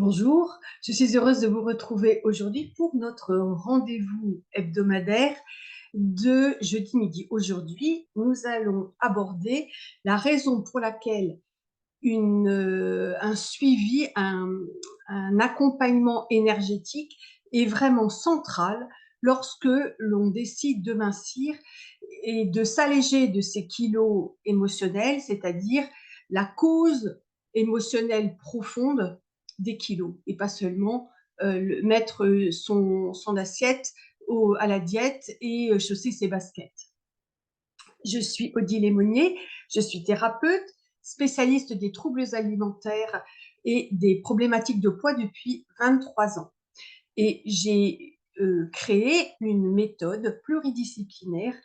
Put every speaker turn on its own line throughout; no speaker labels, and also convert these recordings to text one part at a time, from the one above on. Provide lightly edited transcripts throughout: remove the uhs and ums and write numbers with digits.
Bonjour, je suis heureuse de vous retrouver aujourd'hui pour notre rendez-vous hebdomadaire de jeudi midi. Aujourd'hui, nous allons aborder la raison pour laquelle un suivi, un accompagnement énergétique est vraiment central lorsque l'on décide de mincir et de s'alléger de ses kilos émotionnels, c'est-à-dire la cause émotionnelle profonde des kilos et pas seulement mettre son assiette à la diète et chausser ses baskets. Je suis Odile Lémonnier, je suis thérapeute, spécialiste des troubles alimentaires et des problématiques de poids depuis 23 ans. Et j'ai créé une méthode pluridisciplinaire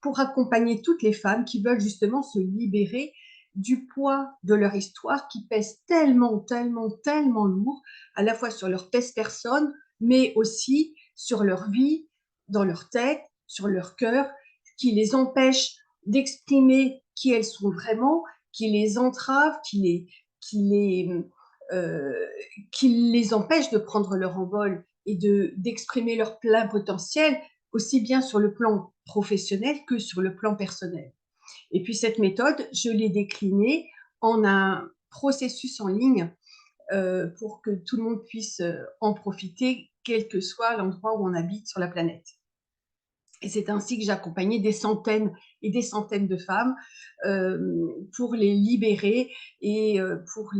pour accompagner toutes les femmes qui veulent justement se libérer du poids de leur histoire qui pèse tellement, tellement, tellement lourd, à la fois sur leur personne, mais aussi sur leur vie, dans leur tête, sur leur cœur, qui les empêche d'exprimer qui elles sont vraiment, qui les entrave, euh, qui les empêche de prendre leur envol et d'exprimer leur plein potentiel, aussi bien sur le plan professionnel que sur le plan personnel. Et puis cette méthode, je l'ai déclinée en un processus en ligne pour que tout le monde puisse en profiter, quel que soit l'endroit où on habite sur la planète. Et c'est ainsi que j'ai accompagné des centaines et des centaines de femmes pour les libérer et pour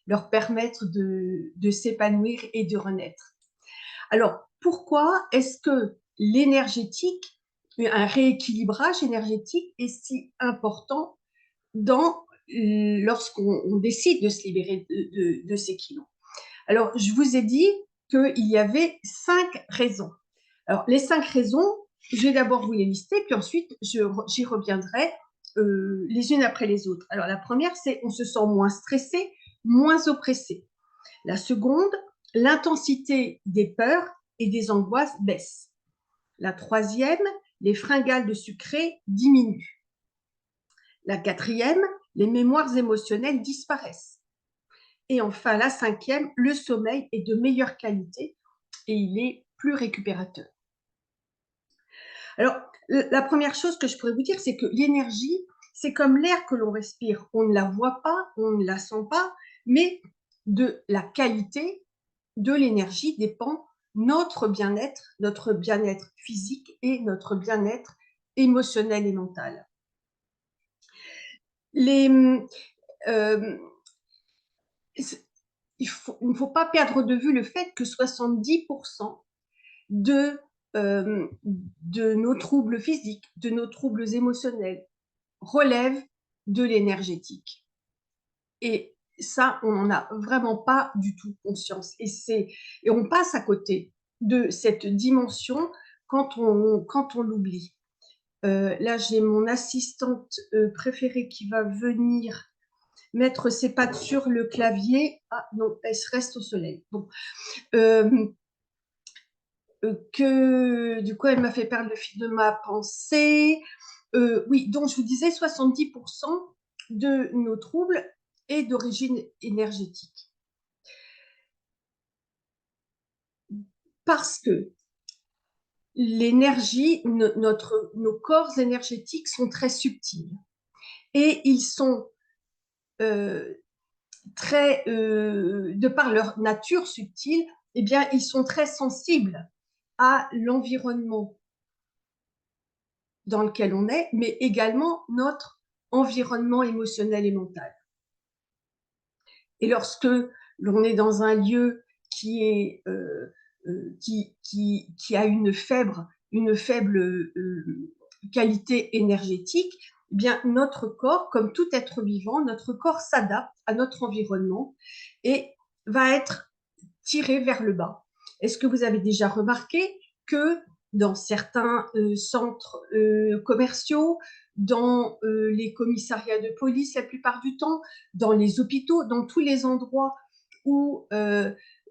leur permettre de s'épanouir et de renaître. Alors, pourquoi est-ce que l'énergétique, un rééquilibrage énergétique est si important lorsqu'on décide de se libérer de ces kilos? Alors, je vous ai dit qu'il y avait 5 raisons. Alors, les 5 raisons, je vais d'abord vous les lister, puis ensuite, j'y reviendrai les unes après les autres. Alors, la première, c'est on se sent moins stressé, moins oppressé. La seconde, l'intensité des peurs et des angoisses baisse. La troisième, les fringales de sucré diminuent. La quatrième, les mémoires émotionnelles disparaissent. Et enfin, la cinquième, le sommeil est de meilleure qualité et il est plus récupérateur. Alors, la première chose que je pourrais vous dire, c'est que l'énergie, c'est comme l'air que l'on respire. On ne la voit pas, on ne la sent pas, mais de la qualité de l'énergie dépend notre bien-être physique et notre bien-être émotionnel et mental. Les, euh, il ne faut pas perdre de vue le fait que 70% de, de nos troubles physiques, de nos troubles émotionnels, relèvent de l'énergétique. Et ça, on n'en a vraiment pas du tout conscience. Et on passe à côté de cette dimension quand on l'oublie. Là, j'ai mon assistante préférée qui va venir mettre ses pattes sur le clavier. Ah non, elle se reste au soleil. Bon. Du coup, elle m'a fait perdre le fil de ma pensée. Oui, donc je vous disais, 70% de nos troubles est d'origine énergétique. Parce que l'énergie, nos corps énergétiques sont très subtils. Et ils sont de par leur nature subtile, eh bien, ils sont très sensibles à l'environnement dans lequel on est, mais également notre environnement émotionnel et mental. Et lorsque l'on est dans un lieu qui a une faible qualité énergétique, eh bien notre corps, comme tout être vivant, notre corps s'adapte à notre environnement et va être tiré vers le bas. Est-ce que vous avez déjà remarqué que dans certains centres commerciaux, dans les commissariats de police la plupart du temps, dans les hôpitaux, dans tous les endroits où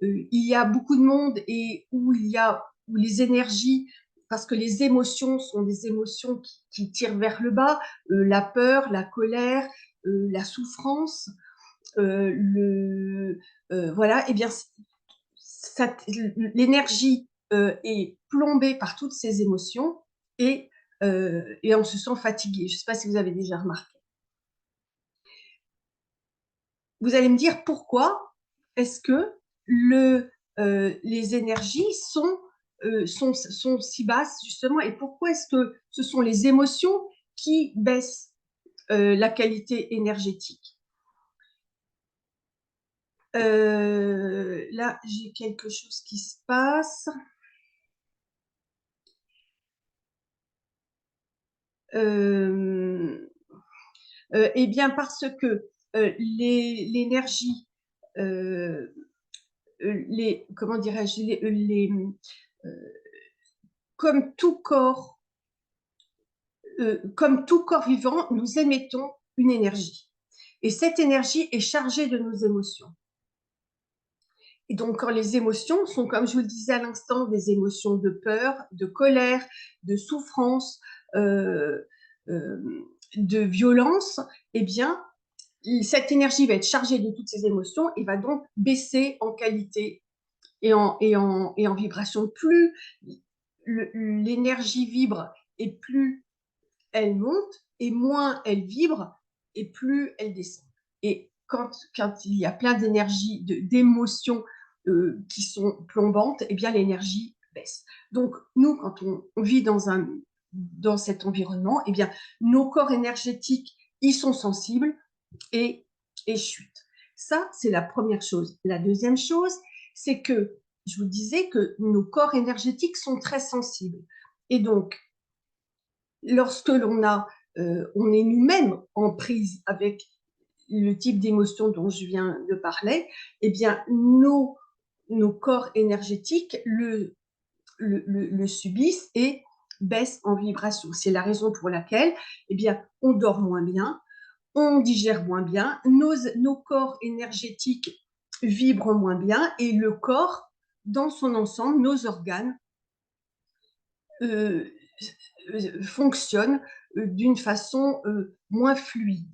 il y a beaucoup de monde et où les énergies, parce que les émotions sont des émotions qui tirent vers le bas, la peur, la colère, la souffrance, voilà, et bien, l'énergie est plombée par toutes ces émotions et on se sent fatigué. Je ne sais pas si vous avez déjà remarqué. Vous allez me dire pourquoi est-ce que les énergies sont si basses, justement, et pourquoi est-ce que ce sont les émotions qui baissent la qualité énergétique. Là, j'ai quelque chose qui se passe. Eh bien, parce que l'énergie, comment dirais-je, comme tout corps, vivant, nous émettons une énergie. Et cette énergie est chargée de nos émotions. Et donc, quand les émotions sont, comme je vous le disais à l'instant, des émotions de peur, de colère, de souffrance, euh, de violence, eh bien, cette énergie va être chargée de toutes ces émotions et va donc baisser en qualité et en vibration. Plus l'énergie vibre et plus elle monte, et moins elle vibre et plus elle descend. Et quand il y a plein d'énergie, d'émotions qui sont plombantes, eh bien l'énergie baisse. Donc nous, quand on vit dans cet environnement, eh bien nos corps énergétiques y sont sensibles et chutent. Ça, c'est la première chose. La deuxième chose, c'est que je vous disais que nos corps énergétiques sont très sensibles. Et donc, lorsque on est nous-mêmes en prise avec le type d'émotion dont je viens de parler, eh bien, nos corps énergétiques le subissent et baissent en vibration. C'est la raison pour laquelle, eh bien, on dort moins bien, on digère moins bien, nos corps énergétiques vibrent moins bien et le corps, dans son ensemble, nos organes, fonctionnent d'une façon moins fluide.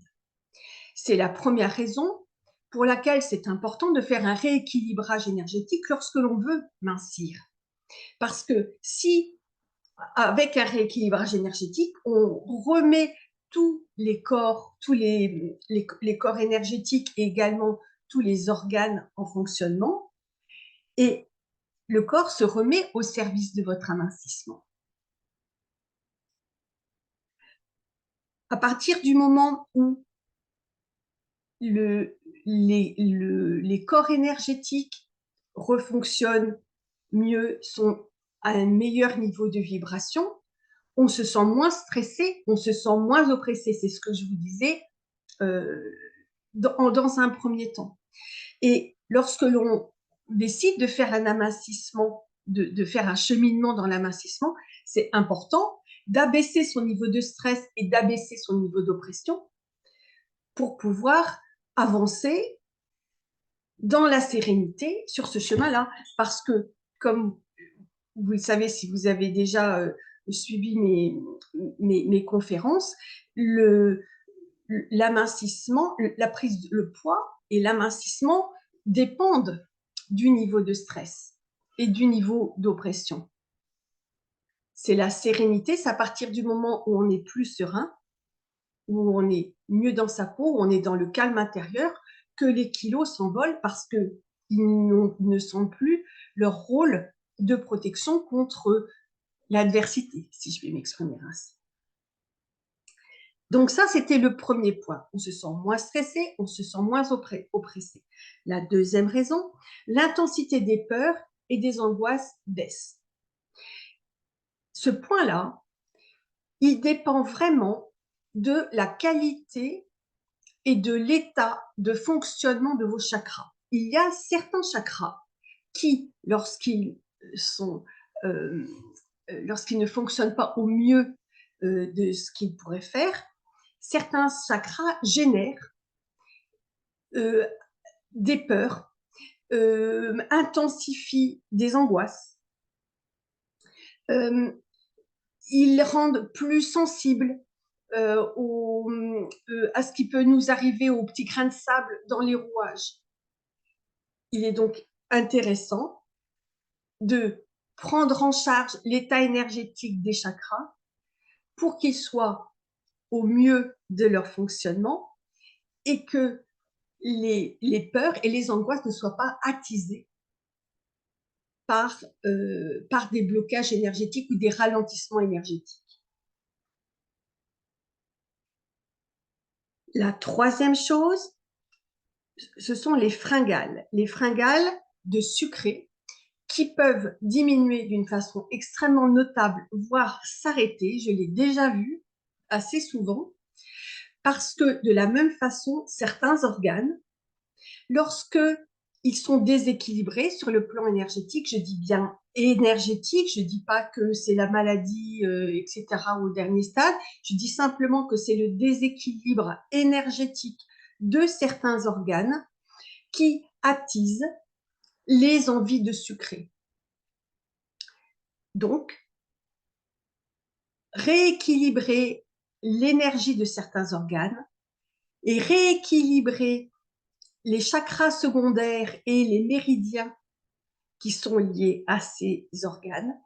C'est la première raison pour laquelle c'est important de faire un rééquilibrage énergétique lorsque l'on veut mincir. Parce que si, avec un rééquilibrage énergétique, on remet tous les corps, les corps énergétiques et également tous les organes en fonctionnement, et le corps se remet au service de votre amincissement. À partir du moment où les corps énergétiques refonctionnent mieux, sont à un meilleur niveau de vibration, on se sent moins stressé, on se sent moins oppressé. C'est ce que je vous disais dans un premier temps. Et lorsque l'on décide de faire un amincissement, de faire un cheminement dans l'amincissement, c'est important d'abaisser son niveau de stress et d'abaisser son niveau d'oppression pour pouvoir avancer dans la sérénité sur ce chemin-là. Parce que, comme vous le savez, si vous avez déjà suivi mes conférences, l'amincissement, le poids et l'amincissement dépendent du niveau de stress et du niveau d'oppression. C'est la sérénité, c'est à partir du moment où on est plus serein, où on est mieux dans sa peau, où on est dans le calme intérieur, que les kilos s'envolent parce qu'ils ne sentent plus leur rôle de protection contre l'adversité, si je vais m'exprimer ainsi. Donc ça, c'était le premier point. On se sent moins stressé, on se sent moins oppressé. La deuxième raison, l'intensité des peurs et des angoisses baisse. Ce point-là, il dépend vraiment de la qualité et de l'état de fonctionnement de vos chakras. Il y a certains chakras qui, lorsqu'ils ne fonctionnent pas au mieux de ce qu'ils pourraient faire, certains chakras génèrent des peurs, intensifient des angoisses. Ils rendent plus sensibles à ce qui peut nous arriver aux petits grains de sable dans les rouages. Il est donc intéressant de prendre en charge l'état énergétique des chakras pour qu'ils soient au mieux de leur fonctionnement et que les peurs et les angoisses ne soient pas attisées par des blocages énergétiques ou des ralentissements énergétiques. La troisième chose, ce sont les fringales. Les fringales de sucré qui peuvent diminuer d'une façon extrêmement notable, voire s'arrêter. Je l'ai déjà vu assez souvent, parce que de la même façon, certains organes, lorsque ils sont déséquilibrés sur le plan énergétique, je dis bien énergétique, je ne dis pas que c'est la maladie, etc. au dernier stade, je dis simplement que c'est le déséquilibre énergétique de certains organes qui attise les envies de sucrer. Donc, rééquilibrer l'énergie de certains organes et rééquilibrer les chakras secondaires et les méridiens qui sont liés à ces organes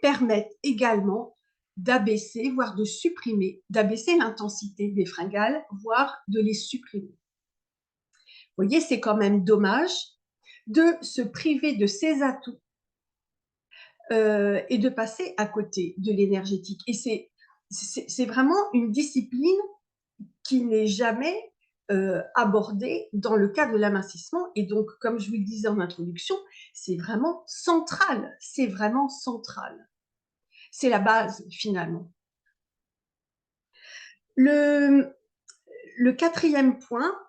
permettent également d'abaisser, voire de supprimer, d'abaisser l'intensité des fringales, voire de les supprimer. Vous voyez, c'est quand même dommage de se priver de ces atouts et de passer à côté de l'énergétique. Et c'est vraiment une discipline qui n'est jamais abordée dans le cadre de l'amincissement. Et donc, comme je vous le disais en introduction, c'est vraiment central. C'est vraiment central. C'est la base, finalement. Le quatrième point,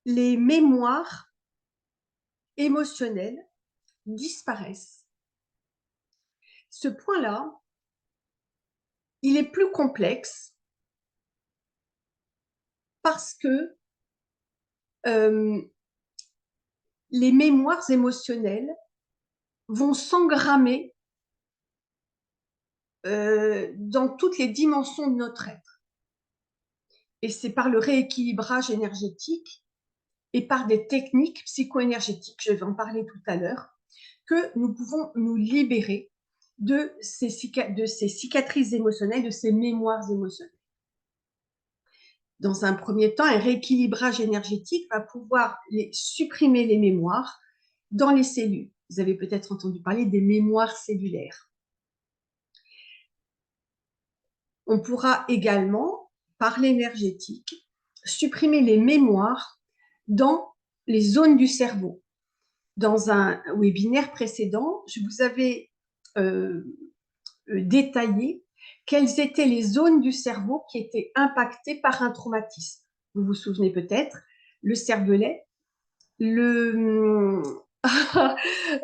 les mémoires émotionnelles disparaissent. Ce point-là, il est plus complexe parce que les mémoires émotionnelles vont s'engrammer dans toutes les dimensions de notre être. Et c'est par le rééquilibrage énergétique et par des techniques psycho-énergétiques, je vais en parler tout à l'heure, que nous pouvons nous libérer de ces cicatrices émotionnelles, de ces mémoires émotionnelles. Dans un premier temps, un rééquilibrage énergétique va pouvoir supprimer les mémoires dans les cellules. Vous avez peut-être entendu parler des mémoires cellulaires. On pourra également, par l'énergétique, supprimer les mémoires dans les zones du cerveau. Dans un webinaire précédent, je vous avais détaillé quelles étaient les zones du cerveau qui étaient impactées par un traumatisme. Vous vous souvenez peut-être, le cervelet,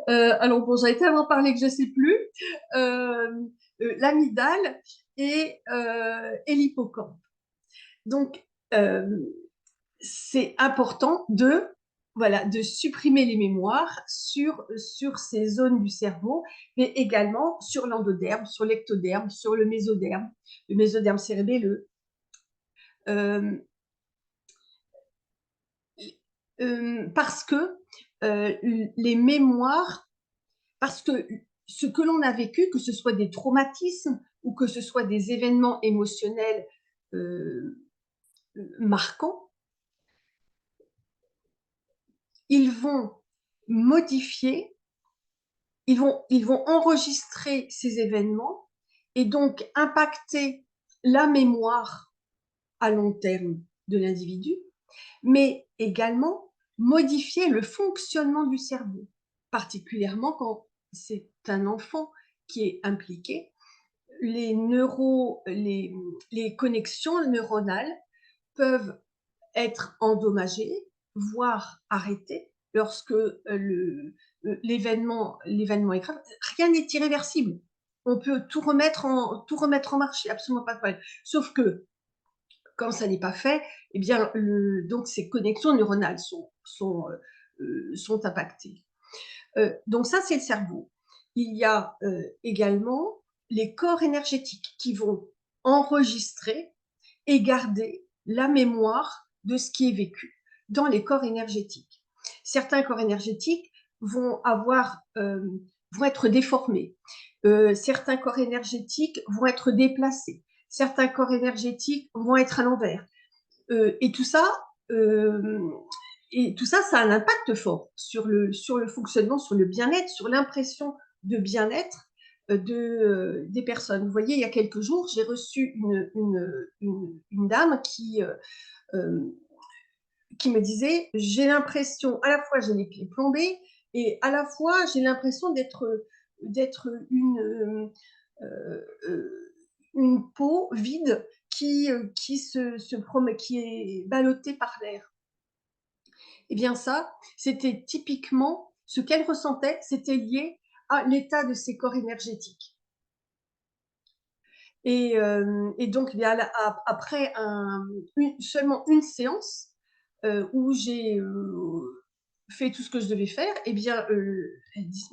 alors bon, j'avais tellement parlé que je ne sais plus, l'amygdale et l'hippocampe. Donc, c'est important de supprimer les mémoires sur ces zones du cerveau, mais également sur l'endoderme, sur l'ectoderme, sur le mésoderme cérébelleux. Parce que les mémoires, parce que ce que l'on a vécu, que ce soit des traumatismes ou que ce soit des événements émotionnels marquants, ils vont modifier, ils vont enregistrer ces événements et donc impacter la mémoire à long terme de l'individu, mais également modifier le fonctionnement du cerveau, particulièrement quand c'est un enfant qui est impliqué. Les connexions neuronales peuvent être endommagées, voire arrêtées lorsque l'événement est grave. Rien n'est irréversible. On peut tout remettre en marche, absolument pas de problème. Sauf que quand ça n'est pas fait, eh bien, donc ces connexions neuronales sont impactées. Donc ça, c'est le cerveau. Il y a également les corps énergétiques qui vont enregistrer et garder la mémoire de ce qui est vécu dans les corps énergétiques. Certains corps énergétiques vont vont être déformés. Certains corps énergétiques vont être déplacés. Certains corps énergétiques vont être à l'envers. Et tout ça, ça a un impact fort sur le fonctionnement, sur le bien-être, sur l'impression de bien-être des personnes. Vous voyez, il y a quelques jours, j'ai reçu une dame qui me disait, j'ai l'impression, à la fois j'ai les pieds plombés, et à la fois j'ai l'impression d'être une peau vide qui est ballottée par l'air. Eh bien ça, c'était typiquement ce qu'elle ressentait, c'était lié à l'état de ses corps énergétiques. Et donc, eh bien, après seulement une séance où j'ai fait tout ce que je devais faire, eh bien, elle dit,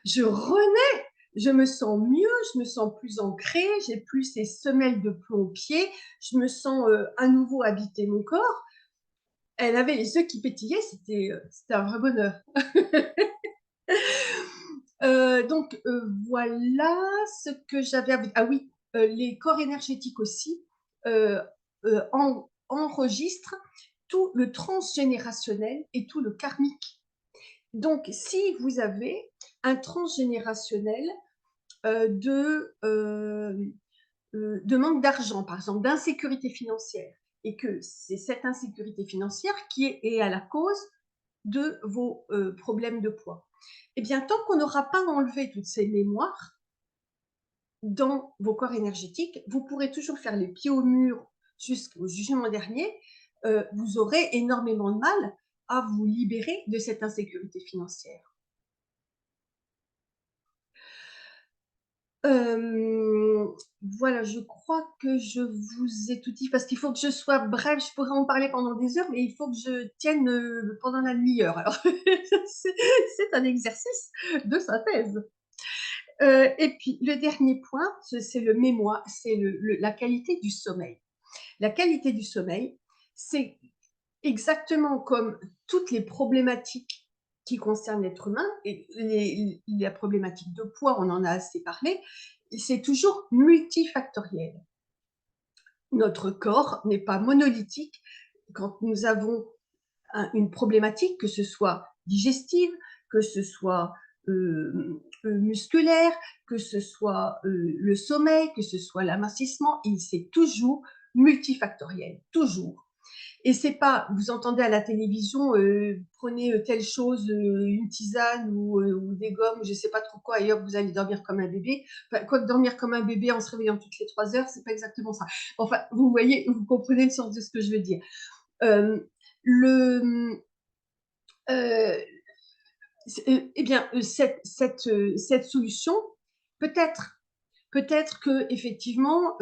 je renais, je me sens mieux, je me sens plus ancrée, j'ai plus ces semelles de plomb aux pieds, je me sens à nouveau habiter mon corps. Elle avait les yeux qui pétillaient, c'était un vrai bonheur. Donc voilà ce que j'avais à vous dire. Ah oui, les corps énergétiques aussi enregistrent tout le transgénérationnel et tout le karmique. Donc si vous avez un transgénérationnel de manque d'argent, par exemple, d'insécurité financière, et que c'est cette insécurité financière qui est à la cause de vos problèmes de poids. Eh bien, tant qu'on n'aura pas enlevé toutes ces mémoires dans vos corps énergétiques, vous pourrez toujours faire les pieds au mur jusqu'au jugement dernier. Vous aurez énormément de mal à vous libérer de cette insécurité financière. Voilà, je crois que je vous ai tout dit parce qu'il faut que je sois bref. Je pourrais en parler pendant des heures, mais il faut que je tienne pendant la demi-heure. Alors, c'est un exercice de synthèse. Et puis, le dernier point, c'est le mémoire, c'est la qualité du sommeil. La qualité du sommeil, c'est exactement comme toutes les problématiques qui concernent l'être humain, et la problématique de poids, on en a assez parlé, c'est toujours multifactoriel. Notre corps n'est pas monolithique. Quand nous avons une problématique, que ce soit digestive, que ce soit musculaire, que ce soit le sommeil, que ce soit l'amincissement, c'est toujours multifactoriel, toujours. Et c'est pas, vous entendez à la télévision, prenez telle chose, une tisane ou des gommes, ou je sais pas trop quoi, et hop, vous allez dormir comme un bébé. Enfin, quoi que dormir comme un bébé en se réveillant toutes les 3 heures, c'est pas exactement ça. Enfin, vous voyez, vous comprenez le sens de ce que je veux dire. Euh, le, euh, eh bien, cette solution, peut-être, peut-être que effectivement,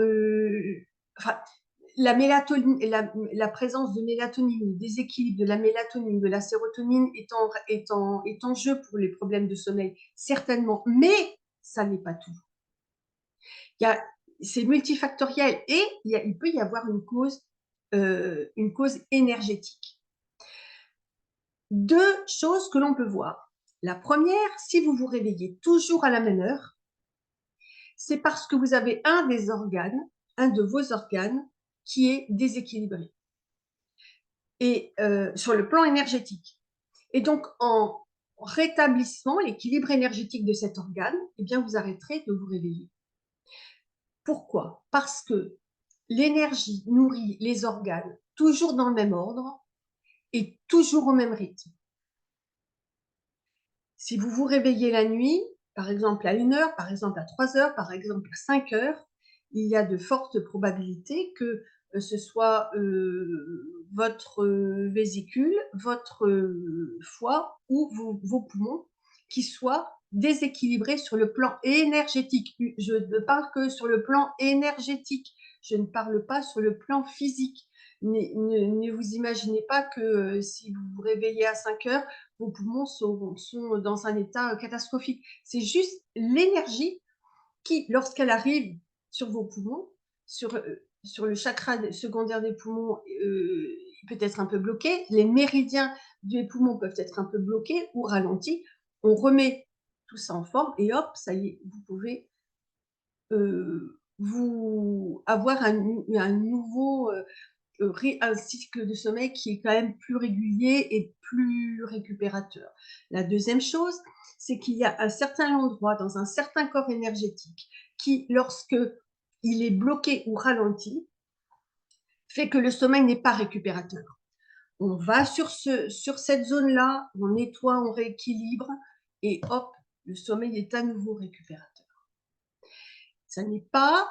enfin, la mélatonine, la présence de mélatonine, le déséquilibre de la mélatonine, de la sérotonine est en jeu pour les problèmes de sommeil, certainement, mais ça n'est pas tout. C'est multifactoriel et il peut y avoir une cause énergétique. Deux choses que l'on peut voir. La première, si vous vous réveillez toujours à la même heure, c'est parce que vous avez un de vos organes, qui est déséquilibré. Et sur le plan énergétique. Et donc, en rétablissement, l'équilibre énergétique de cet organe, eh bien, vous arrêterez de vous réveiller. Pourquoi? Parce que l'énergie nourrit les organes toujours dans le même ordre et toujours au même rythme. Si vous vous réveillez la nuit, par exemple à 1 heure, par exemple à 3 heures, par exemple à 5 heures, il y a de fortes probabilités que ce soit votre vésicule, votre foie ou vos poumons qui soient déséquilibrés sur le plan énergétique. Je ne parle que sur le plan énergétique. Je ne parle pas sur le plan physique. Ne vous imaginez pas que si vous vous réveillez à 5 heures, vos poumons sont dans un état catastrophique. C'est juste l'énergie qui, lorsqu'elle arrive sur vos poumons, sur le chakra secondaire des poumons, il peut être un peu bloqué. Les méridiens des poumons peuvent être un peu bloqués ou ralentis. On remet tout ça en forme et hop, ça y est, vous pouvez vous avoir un nouveau un cycle de sommeil qui est quand même plus régulier et plus récupérateur. La deuxième chose, c'est qu'il y a un certain endroit dans un certain corps énergétique qui, lorsque il est bloqué ou ralenti, fait que le sommeil n'est pas récupérateur. On va sur cette zone-là, on nettoie, on rééquilibre et hop, le sommeil est à nouveau récupérateur. Ça n'est pas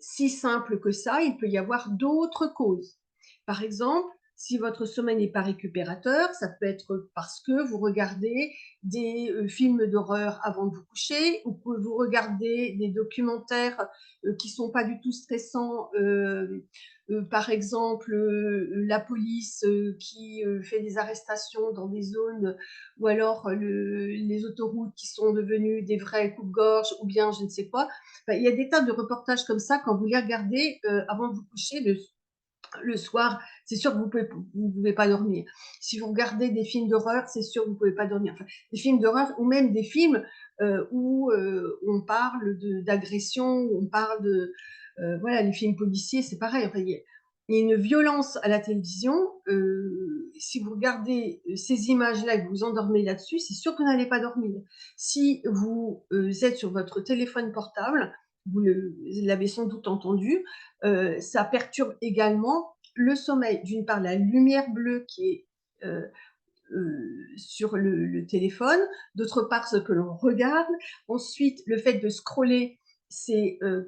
si simple que ça, il peut y avoir d'autres causes. Par exemple, si votre sommeil n'est pas récupérateur, ça peut être parce que vous regardez des films d'horreur avant de vous coucher, ou que vous regardez des documentaires qui sont pas du tout stressants, par exemple la police qui fait des arrestations dans des zones, ou alors les autoroutes qui sont devenues des vrais coupe-gorge, ou bien je ne sais quoi. Enfin, il y a des tas de reportages comme ça, quand vous les regardez avant de vous coucher le soir, c'est sûr que vous pouvez pas dormir. Si vous regardez des films d'horreur, c'est sûr que vous pouvez pas dormir. Enfin, des films d'horreur ou même des films où on parle d'agression, où on parle de voilà, les films policiers, c'est pareil. Enfin, il y a une violence à la télévision. Si vous regardez ces images-là et que vous vous endormez là-dessus, c'est sûr que vous n'allez pas dormir. Si vous êtes sur votre téléphone portable, vous l'avez sans doute entendu, ça perturbe également le sommeil. D'une part, la lumière bleue qui est sur le téléphone, d'autre part, ce que l'on regarde. Ensuite, le fait de scroller, c'est un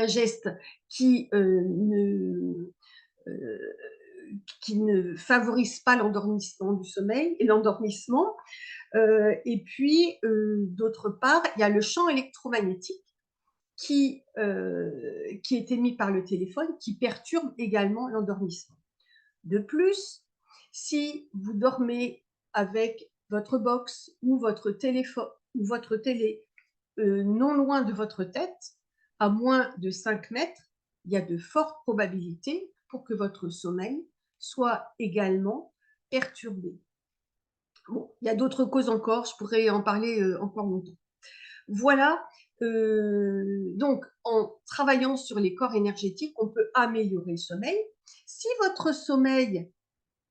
geste euh, qui ne favorise pas l'endormissement du sommeil et l'endormissement. Et puis, d'autre part, il y a le champ électromagnétique qui est émis par le téléphone, qui perturbe également l'endormissement. De plus, si vous dormez avec votre box ou votre téléphone ou votre télé non loin de votre tête, à moins de 5 mètres, il y a de fortes probabilités pour que votre sommeil soit également perturbé. Bon, il y a d'autres causes encore, je pourrais en parler encore longtemps. Voilà, donc en travaillant sur les corps énergétiques, on peut améliorer le sommeil. Si votre sommeil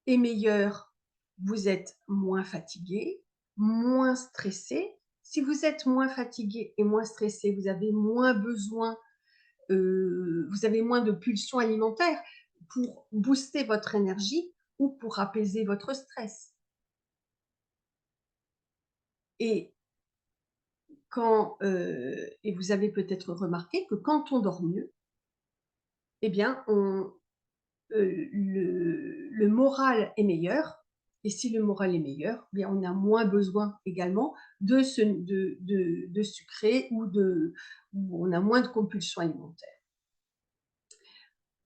est meilleur, vous êtes moins fatigué, moins stressé. Si vous êtes moins fatigué et moins stressé, vous avez moins besoin, vous avez moins de pulsions alimentaires pour booster votre énergie ou pour apaiser votre stress. Et et vous avez peut-être remarqué que quand on dort mieux, eh bien, le moral est meilleur. Et si le moral est meilleur, eh bien, on a moins besoin également de sucrer ou on a moins de compulsions alimentaires.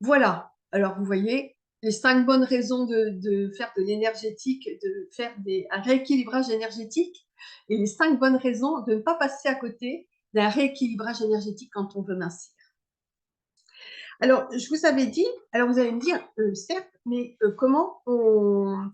Voilà. Alors, vous voyez, les 5 bonnes raisons de faire de l'énergétique, de faire un rééquilibrage énergétique, et les 5 bonnes raisons de ne pas passer à côté d'un rééquilibrage énergétique quand on veut mincir. Alors, je vous avais dit, alors vous allez me dire, certes, mais comment on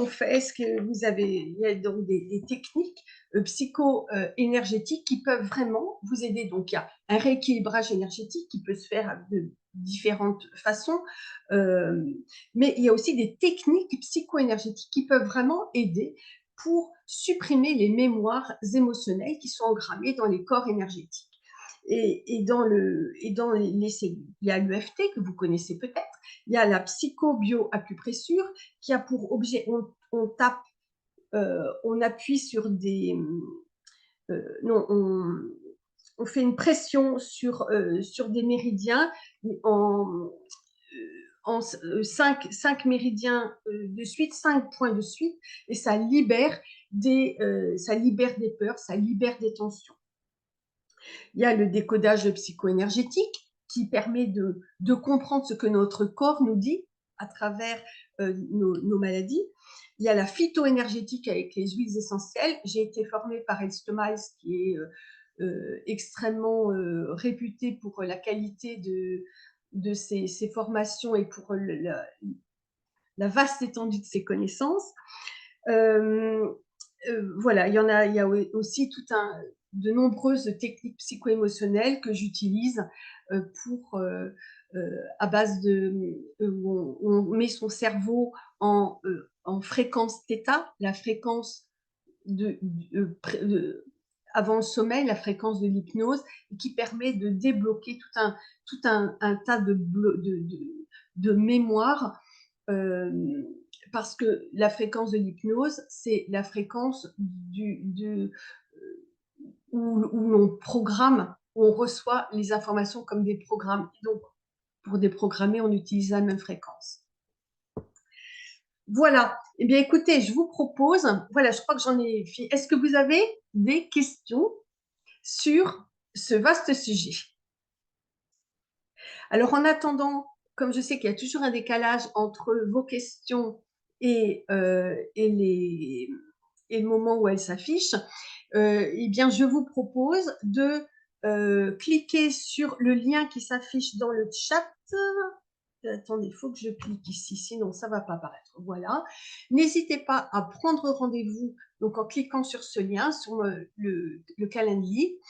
fait? Est-ce que il y a donc des techniques psycho-énergétiques qui peuvent vraiment vous aider? Donc, il y a un rééquilibrage énergétique qui peut se faire de différentes façons, mais il y a aussi des techniques psycho-énergétiques qui peuvent vraiment aider pour supprimer les mémoires émotionnelles qui sont engrammées dans les corps énergétiques et dans les cellules. Il y a l'EFT que vous connaissez peut-être, il y a la psychobioacupressure qui a pour objet, on tape, on appuie sur non, on fait une pression sur des méridiens en 5 méridiens de suite, 5 points de suite, et ça libère des peurs, ça libère des tensions. Il y a le décodage psycho-énergétique qui permet de comprendre ce que notre corps nous dit à travers nos maladies. Il y a la phytoénergétique avec les huiles essentielles. J'ai été formée par Else Miles, qui est extrêmement réputé pour la qualité de ses formations et pour la vaste étendue de ses connaissances. Voilà, il y a aussi de nombreuses techniques psycho-émotionnelles que j'utilise pour, à base où on met son cerveau en fréquence θ, la fréquence de, de- pré- de- avant le sommeil, la fréquence de l'hypnose, qui permet de débloquer tout un tas de mémoires, parce que la fréquence de l'hypnose, c'est la fréquence où l'on programme, où on reçoit les informations comme des programmes. Et donc, pour déprogrammer, on utilise la même fréquence. Voilà. Eh bien, écoutez, je vous propose, voilà, je crois que j'en ai fini. Est-ce que vous avez des questions sur ce vaste sujet? Alors, en attendant, comme je sais qu'il y a toujours un décalage entre vos questions et, et le moment où elles s'affichent, eh bien, je vous propose de cliquer sur le lien qui s'affiche dans le chat. Attendez, il faut que je clique ici, sinon ça ne va pas apparaître. Voilà. N'hésitez pas à prendre rendez-vous donc en cliquant sur ce lien, sur le calendrier,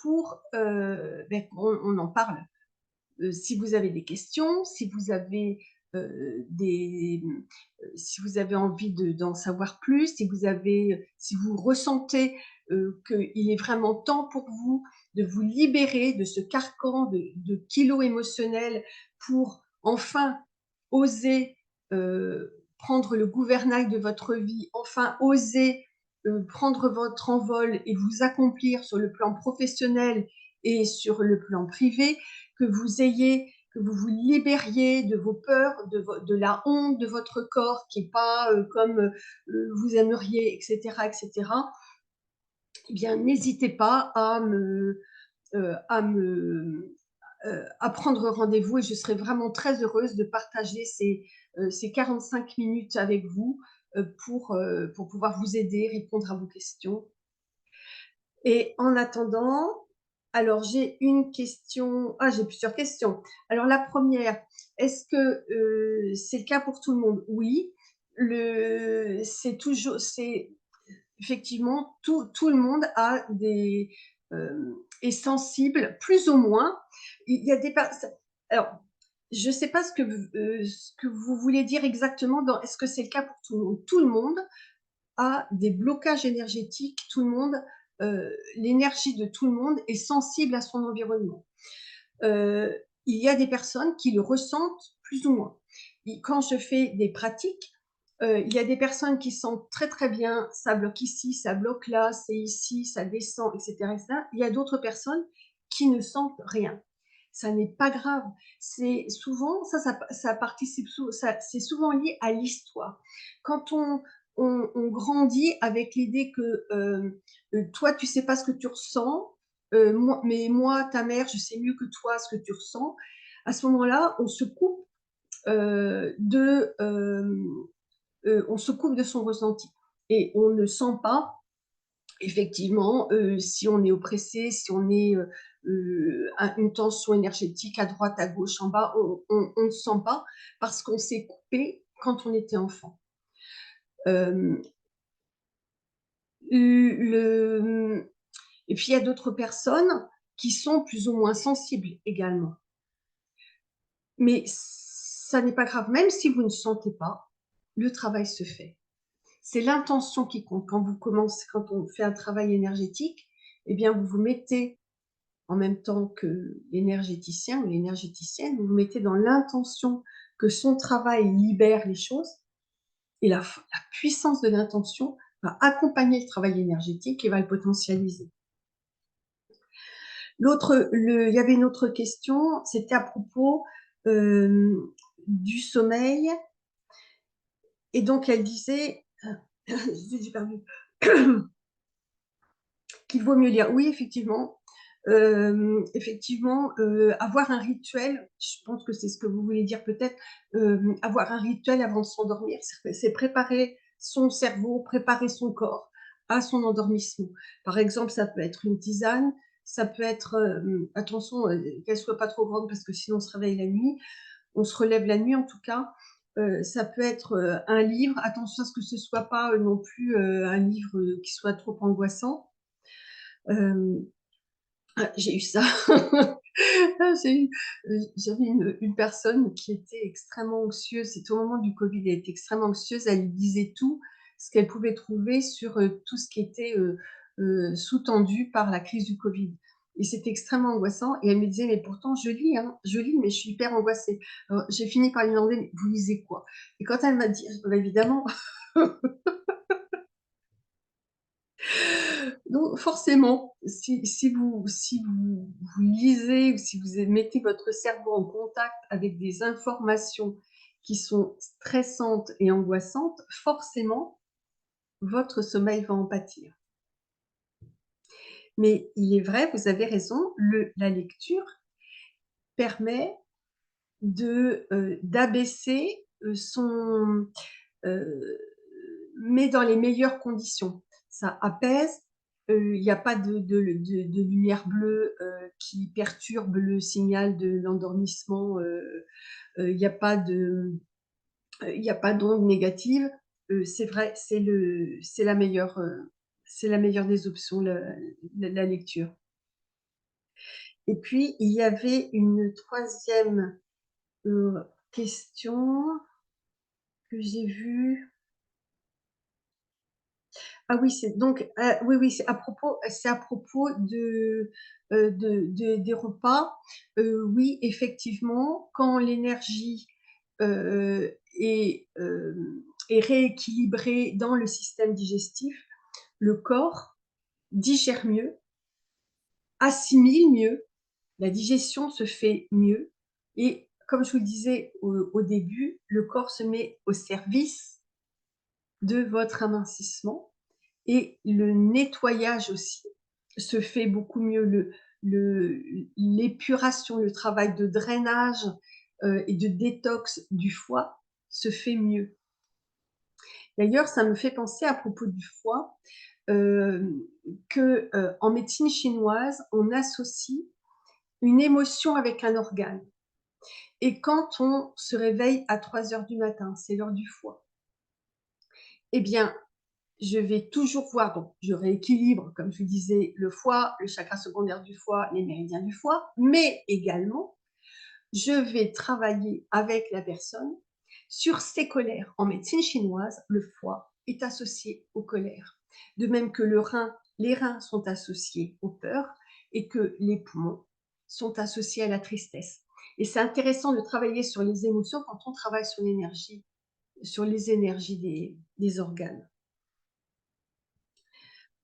pour on en parle. Si vous avez des questions, si vous avez si vous avez envie d'en savoir plus, si vous ressentez qu'il est vraiment temps pour vous de vous libérer de ce carcan de kilos émotionnels pour enfin oser prendre le gouvernail de votre vie, enfin oser prendre votre envol et vous accomplir sur le plan professionnel et sur le plan privé, que vous vous libériez de vos peurs, de la honte de votre corps qui n'est pas comme vous aimeriez, etc., etc. Eh bien, n'hésitez pas à prendre rendez-vous et je serai vraiment très heureuse de partager ces 45 minutes avec vous pour pouvoir vous aider, répondre à vos questions. Et en attendant, alors j'ai une question, j'ai plusieurs questions. Alors la première, est-ce que c'est le cas pour tout le monde? Oui, c'est effectivement, tout le monde est sensible, plus ou moins. Il y a des alors, je ne sais pas ce que vous voulez dire exactement dans est-ce que c'est le cas pour tout le monde? Tout le monde a des blocages énergétiques, l'énergie de tout le monde est sensible à son environnement. Il y a des personnes qui le ressentent plus ou moins. Quand je fais des pratiques, il y a des personnes qui sentent très très bien, ça bloque ici, ça bloque là, c'est ici, ça descend, etc., etc. Il y a d'autres personnes qui ne sentent rien. Ça n'est pas grave. C'est souvent, ça participe, c'est souvent lié à l'histoire. Quand on grandit avec l'idée que toi, tu sais pas ce que tu ressens, mais moi, ta mère, je sais mieux que toi ce que tu ressens. À ce moment-là, on se coupe on se coupe de son ressenti et on ne sent pas effectivement si on est oppressé, si on est une tension énergétique à droite, à gauche, en bas, on ne sent pas parce qu'on s'est coupé quand on était enfant. Le, et puis il y a d'autres personnes qui sont plus ou moins sensibles également. Mais ça n'est pas grave, même si vous ne sentez pas, le travail se fait. C'est l'intention qui compte. Quand on fait un travail énergétique, eh bien, vous vous mettez en même temps que l'énergéticien ou l'énergéticienne, vous vous mettez dans l'intention que son travail libère les choses et la puissance de l'intention va accompagner le travail énergétique et va le potentialiser. Il y avait une autre question, c'était à propos du sommeil. Et donc, elle disait, j'ai perdu, qu'il vaut mieux lire. Oui, effectivement. Avoir un rituel, je pense que c'est ce que vous voulez dire peut-être, avoir un rituel avant de s'endormir, c'est préparer son cerveau, préparer son corps à son endormissement. Par exemple, ça peut être une tisane, ça peut être, attention, qu'elle soit pas trop grande parce que sinon on se réveille la nuit. On se relève la nuit en tout cas. Ça peut être, un livre, attention à ce que ce soit pas, non plus, un livre, qui soit trop angoissant. Hem, j'ai eu ça. Ah, j'avais une personne qui était extrêmement anxieuse. C'était au moment du covid, elle était extrêmement anxieuse. Elle lisait tout ce qu'elle pouvait trouver sur, tout ce qui était, sous-tendu par la crise du covid et c'était extrêmement angoissant et elle me disait: «Mais pourtant je lis, mais je suis hyper angoissée». Alors j'ai fini par lui demander: «Mais vous lisez quoi?» Et quand elle m'a dit bah, évidemment, donc forcément, si vous lisez ou si vous mettez votre cerveau en contact avec des informations qui sont stressantes et angoissantes, forcément, votre sommeil va en pâtir. Mais il est vrai, vous avez raison, la lecture permet d'abaisser, heu, met dans les meilleures conditions. Ça apaise, il y a pas de lumière bleue, qui perturbe le signal de l'endormissement, il y a pas de, il y a pas d'ondes négatives. C'est vrai, c'est la meilleure des options, la lecture. Et puis il y avait une troisième question que j'ai vue. Ah oui, c'est donc oui, oui, c'est à propos des repas. Oui, effectivement, quand l'énergie, est rééquilibrée dans le système digestif, le corps digère mieux, assimile mieux, la digestion se fait mieux et comme je vous le disais au début, le corps se met au service de votre amincissement et le nettoyage aussi se fait beaucoup mieux. Le l'épuration, le travail de drainage, et de détox du foie se fait mieux. D'ailleurs, ça me fait penser à propos du foie, hem, que, en médecine chinoise, on associe une émotion avec un organe et quand on se réveille à 3 heures du matin, c'est l'heure du foie, eh bien, je vais toujours voir, donc je rééquilibre, comme je vous disais, le foie, le chakra secondaire du foie, les méridiens du foie, mais également, je vais travailler avec la personne sur ses colères. En médecine chinoise, le foie est associé aux colères, de même que les reins sont associés aux peurs et que les poumons sont associés à la tristesse. Et c'est intéressant de travailler sur les émotions quand on travaille sur l'énergie, sur les énergies des organes.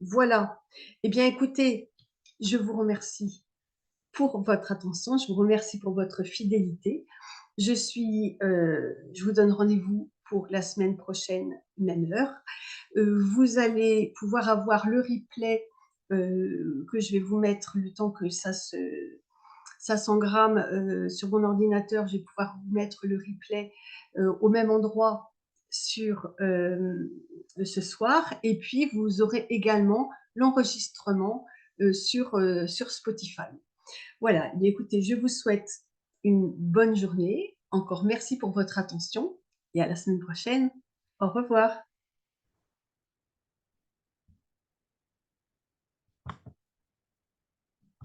Voilà. Eh bien, écoutez, je vous remercie pour votre attention, je vous remercie pour votre fidélité. Je vous donne rendez-vous pour la semaine prochaine, même heure. Vous allez pouvoir avoir le replay, que je vais vous mettre le temps que ça s'engramme, sur mon ordinateur. Je vais pouvoir vous mettre le replay, au même endroit sur, ce soir et puis vous aurez également l'enregistrement, sur Spotify. Voilà, eh bien écoutez, je vous souhaite une bonne journée. Encore merci pour votre attention et à la semaine prochaine. Au revoir.